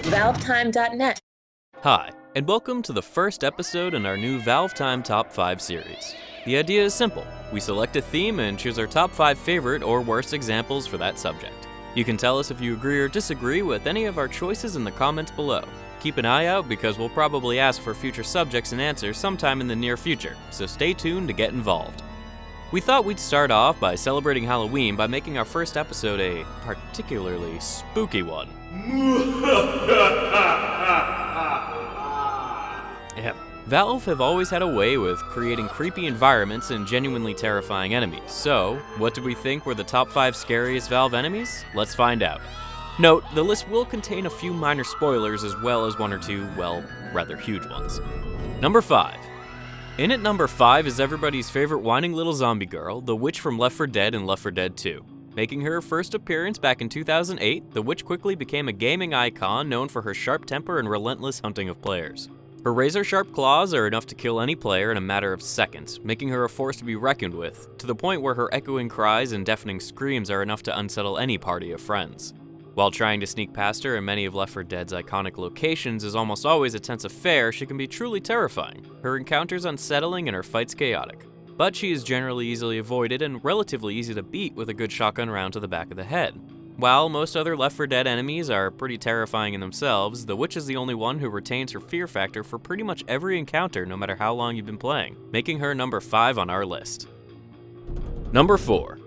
ValveTime.net. Hi, and welcome to the first episode in our new ValveTime Top 5 series. The idea is simple. We select a theme and choose our top 5 favorite or worst examples for that subject. You can tell us if you agree or disagree with any of our choices in the comments below. Keep an eye out because we'll probably ask for future subjects and answers sometime in the near future, so stay tuned to get involved. We thought we'd start off by celebrating Halloween by making our first episode a particularly spooky one. Valve have always had a way with creating creepy environments and genuinely terrifying enemies, so what do we think were the top 5 scariest Valve enemies? Let's find out. Note, the list will contain a few minor spoilers as well as one or two, well, rather huge ones. Number 5. In at number 5 is everybody's favorite whining little zombie girl, the witch from Left 4 Dead and Left 4 Dead 2. Making her first appearance back in 2008, the witch quickly became a gaming icon known for her sharp temper and relentless hunting of players. Her razor-sharp claws are enough to kill any player in a matter of seconds, making her a force to be reckoned with, to the point where her echoing cries and deafening screams are enough to unsettle any party of friends. While trying to sneak past her in many of Left 4 Dead's iconic locations is almost always a tense affair, she can be truly terrifying. Her encounters unsettling and her fights chaotic. But she is generally easily avoided and relatively easy to beat with a good shotgun round to the back of the head. While most other Left 4 Dead enemies are pretty terrifying in themselves, the witch is the only one who retains her fear factor for pretty much every encounter no matter how long you've been playing, making her number 5 on our list. Number 4.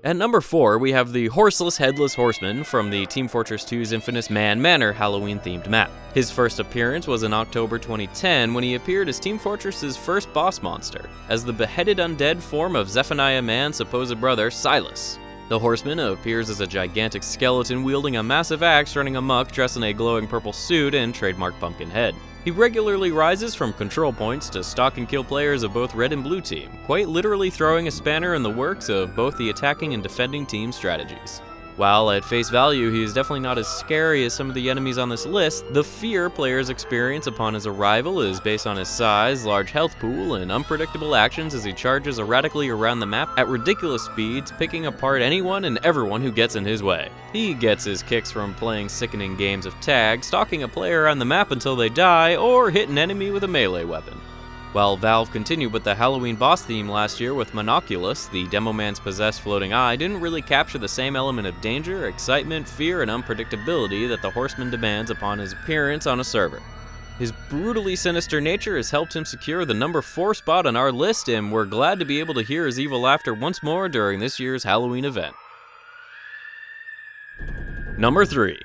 At number 4, we have the Horseless Headless Horseman from the Team Fortress 2's infamous Man Manor Halloween-themed map. His first appearance was in October 2010 when he appeared as Team Fortress's first boss monster, as the beheaded undead form of Zephaniah Man's supposed brother, Silas. The Horseman appears as a gigantic skeleton wielding a massive axe running amok dressed in a glowing purple suit and trademark pumpkin head. He regularly rises from control points to stalk and kill players of both red and blue team, quite literally throwing a spanner in the works of both the attacking and defending team strategies. While at face value he is definitely not as scary as some of the enemies on this list, the fear players experience upon his arrival is based on his size, large health pool, and unpredictable actions as he charges erratically around the map at ridiculous speeds, picking apart anyone and everyone who gets in his way. He gets his kicks from playing sickening games of tag, stalking a player on the map until they die, or hit an enemy with a melee weapon. While Valve continued with the Halloween boss theme last year with Monoculus, the demo man's possessed floating eye didn't really capture the same element of danger, excitement, fear, and unpredictability that the Horseman demands upon his appearance on a server. His brutally sinister nature has helped him secure the number 4 spot on our list, and we're glad to be able to hear his evil laughter once more during this year's Halloween event. Number 3.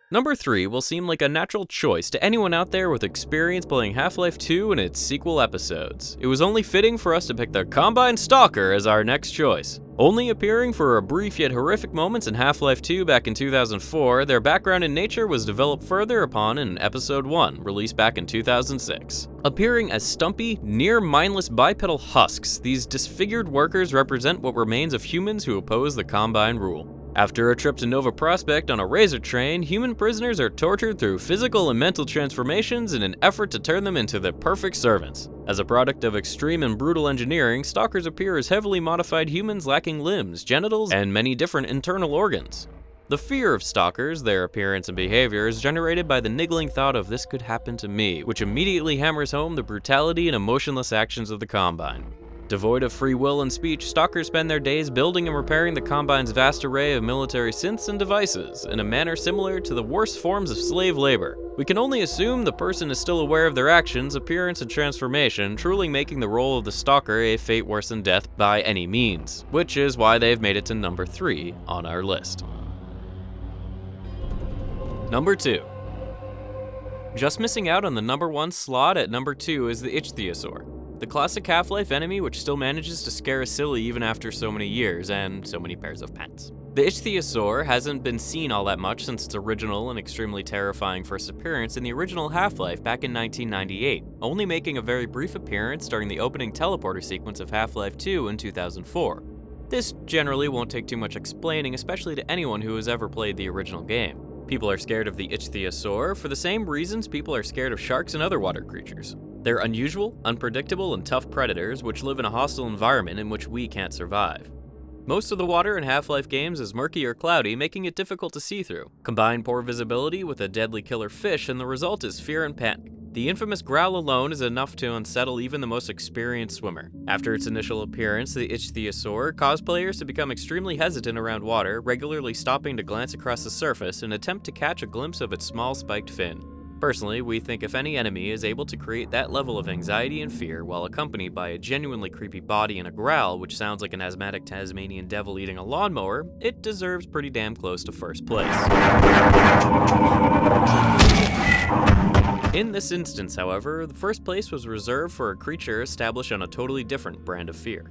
Number 3 will seem like a natural choice to anyone out there with experience playing Half-Life 2 and its sequel episodes. It was only fitting for us to pick the Combine Stalker as our next choice. Only appearing for a brief yet horrific moments in Half-Life 2 back in 2004, their background in nature was developed further upon in Episode 1, released back in 2006. Appearing as stumpy, near-mindless bipedal husks, these disfigured workers represent what remains of humans who oppose the Combine rule. After a trip to Nova Prospect on a razor train, human prisoners are tortured through physical and mental transformations in an effort to turn them into the perfect servants. As a product of extreme and brutal engineering, stalkers appear as heavily modified humans lacking limbs, genitals, and many different internal organs. The fear of stalkers, their appearance and behavior, is generated by the niggling thought of "this could happen to me," which immediately hammers home the brutality and emotionless actions of the Combine. Devoid of free will and speech, stalkers spend their days building and repairing the Combine's vast array of military synths and devices, in a manner similar to the worst forms of slave labor. We can only assume the person is still aware of their actions, appearance, and transformation, truly making the role of the stalker a fate worse than death by any means, which is why they've made it to number 3 on our list. Number 2. Just missing out on the number 1 slot at number 2 is the Ichthyosaur. The classic Half-Life enemy which still manages to scare us silly even after so many years and so many pairs of pants. The Ichthyosaur hasn't been seen all that much since its original and extremely terrifying first appearance in the original Half-Life back in 1998, only making a very brief appearance during the opening teleporter sequence of Half-Life 2 in 2004. This generally won't take too much explaining, especially to anyone who has ever played the original game. People are scared of the Ichthyosaur for the same reasons people are scared of sharks and other water creatures. They're unusual, unpredictable, and tough predators which live in a hostile environment in which we can't survive. Most of the water in Half-Life games is murky or cloudy, making it difficult to see through. Combine poor visibility with a deadly killer fish, and the result is fear and panic. The infamous growl alone is enough to unsettle even the most experienced swimmer. After its initial appearance, the ichthyosaur caused players to become extremely hesitant around water, regularly stopping to glance across the surface in an attempt to catch a glimpse of its small spiked fin. Personally, we think if any enemy is able to create that level of anxiety and fear while accompanied by a genuinely creepy body and a growl which sounds like an asthmatic Tasmanian devil eating a lawnmower, it deserves pretty damn close to first place. In this instance, however, the first place was reserved for a creature established on a totally different brand of fear.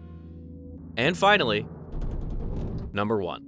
And finally, number 1.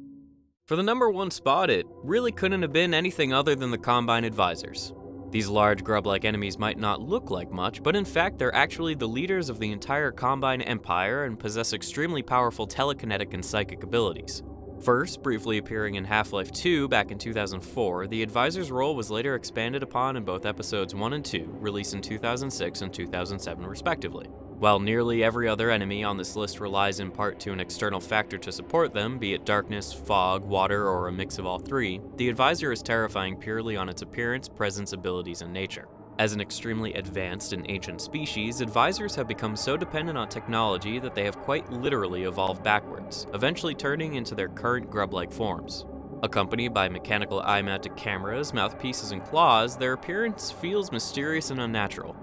For the number 1 spot, it really couldn't have been anything other than the Combine Advisors. These large grub-like enemies might not look like much, but in fact they're actually the leaders of the entire Combine Empire and possess extremely powerful telekinetic and psychic abilities. First, briefly appearing in Half-Life 2 back in 2004, the Advisor's role was later expanded upon in both episodes 1 and 2, released in 2006 and 2007 respectively. While nearly every other enemy on this list relies in part to an external factor to support them, be it darkness, fog, water, or a mix of all three, the Advisor is terrifying purely on its appearance, presence, abilities, and nature. As an extremely advanced and ancient species, Advisors have become so dependent on technology that they have quite literally evolved backwards, eventually turning into their current grub-like forms. Accompanied by mechanical eye-mounted cameras, mouthpieces, and claws, their appearance feels mysterious and unnatural.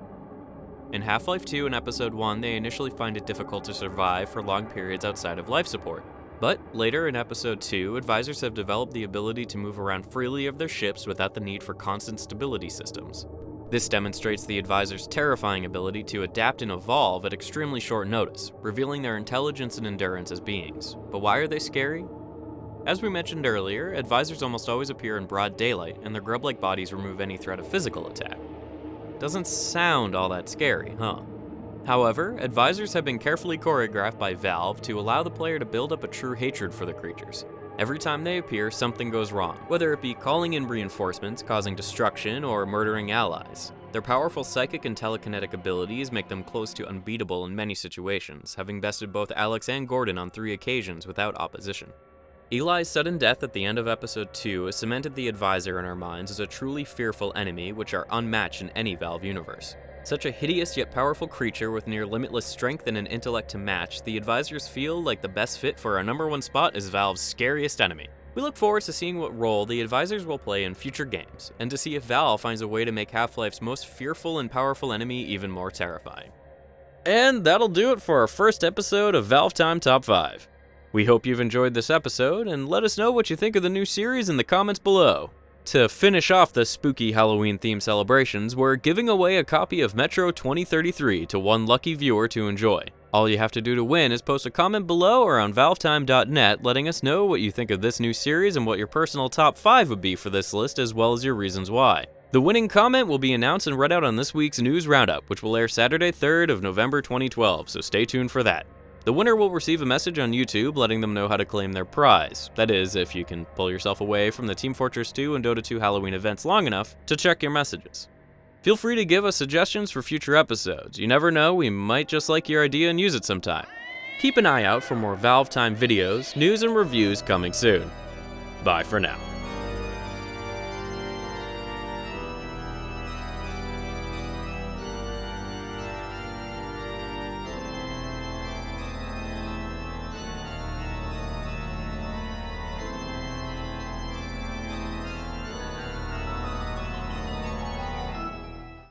In Half-Life 2 and Episode 1, they initially find it difficult to survive for long periods outside of life support. But later in Episode 2, Advisors have developed the ability to move around freely of their ships without the need for constant stability systems. This demonstrates the Advisor's terrifying ability to adapt and evolve at extremely short notice, revealing their intelligence and endurance as beings. But why are they scary? As we mentioned earlier, Advisors almost always appear in broad daylight, and their grub-like bodies remove any threat of physical attack. Doesn't sound all that scary, huh? However, Advisors have been carefully choreographed by Valve to allow the player to build up a true hatred for the creatures. Every time they appear, something goes wrong, whether it be calling in reinforcements, causing destruction, or murdering allies. Their powerful psychic and telekinetic abilities make them close to unbeatable in many situations, having bested both Alex and Gordon on 3 occasions without opposition. Eli's sudden death at the end of Episode 2 has cemented the Advisor in our minds as a truly fearful enemy which are unmatched in any Valve universe. Such a hideous yet powerful creature with near limitless strength and an intellect to match, the Advisors feel like the best fit for our number 1 spot as Valve's scariest enemy. We look forward to seeing what role the Advisors will play in future games, and to see if Valve finds a way to make Half-Life's most fearful and powerful enemy even more terrifying. And that'll do it for our first episode of ValveTime Top 5. We hope you've enjoyed this episode, and let us know what you think of the new series in the comments below. To finish off the spooky Halloween-themed celebrations, we're giving away a copy of Metro 2033 to one lucky viewer to enjoy. All you have to do to win is post a comment below or on valvetime.net letting us know what you think of this new series and what your personal top 5 would be for this list, as well as your reasons why. The winning comment will be announced and read out on this week's News Roundup, which will air Saturday 3rd of November 2012, so stay tuned for that. The winner will receive a message on YouTube letting them know how to claim their prize. That is, if you can pull yourself away from the Team Fortress 2 and Dota 2 Halloween events long enough to check your messages. Feel free to give us suggestions for future episodes. You never know, we might just like your idea and use it sometime. Keep an eye out for more ValveTime videos, news, and reviews coming soon. Bye for now.